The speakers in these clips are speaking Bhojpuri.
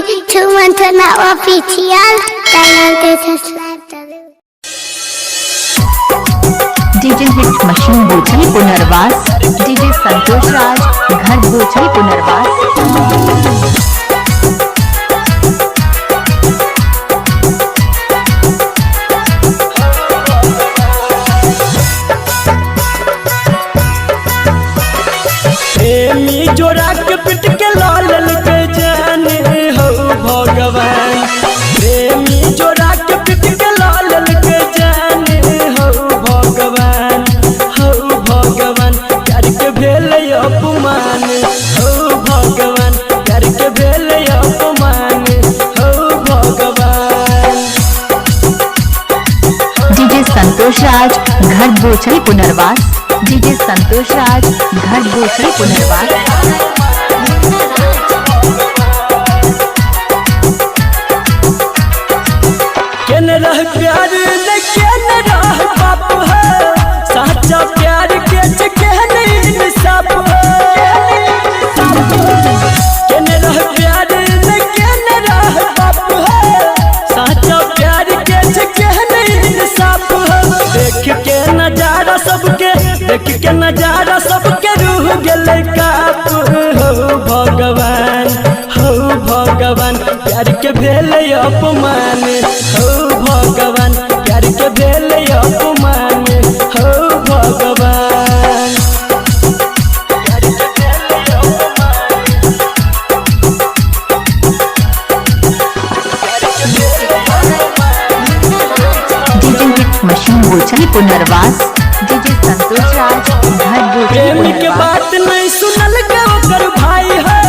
Chumantana Oficial. Canal de subscribe. DJ hit machine बोचली पुनर्वास। डीजे संतोष राज घर बोचली पुनर्वास। प्रेमी जोड़ा के पिट के लाल के जाने हो भगवान। प्रेमी जोड़ा के पिट के लाल के जाने हो भगवान। हो भगवान प्यार के भेल अपमान। हो भगवान प्यार के भेल अपमान। हो भगवान। डीजे संतोष राज घर बोचली पुनर्वास। डीजे संतोष राज घर बोचली पुनर्वास। केन रह प्यार न केन रह बाप है। साचा प्यार के केन इंसाफ है। केन रह प्यार न केन रह बाप है। साचा प्यार के केन इंसाफ है। देख के नजारा सबके देख के नजारा सबके रूह गेले काप। हो भगवान हो भगवान प्यार के भेल अपमान। हो भगवान प्यार के भेल अपमान। हो भगवान प्यार के भेल अपमान। डीजे हिट मशीन बोचली पुनर्वास। डीजे संतोष राज घर बोचली प्रेमी के पुनर्वास। बात नहीं सुनल के ओकर भाई है।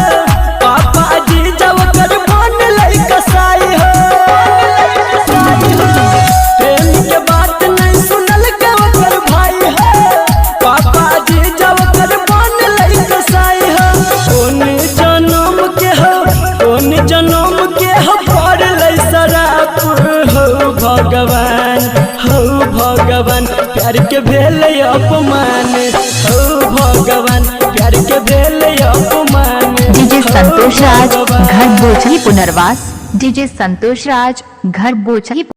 पापा जी जब कर बन लई कसाई है। प्रेमी के बात नहीं सुनल के ओकर भाई है। पापा जी जब कर बन लई कसाई है। कौन जन्म के हो कौन जन्म के हो पड़ लई शराब। हो भगवान हो भगवान प्यार के भेल अपमान। हो भगवान प्यार के भेल अपमान। डीजे संतोष राज घर बोचली पुनर्वास। डीजे संतोष राज घर बोचली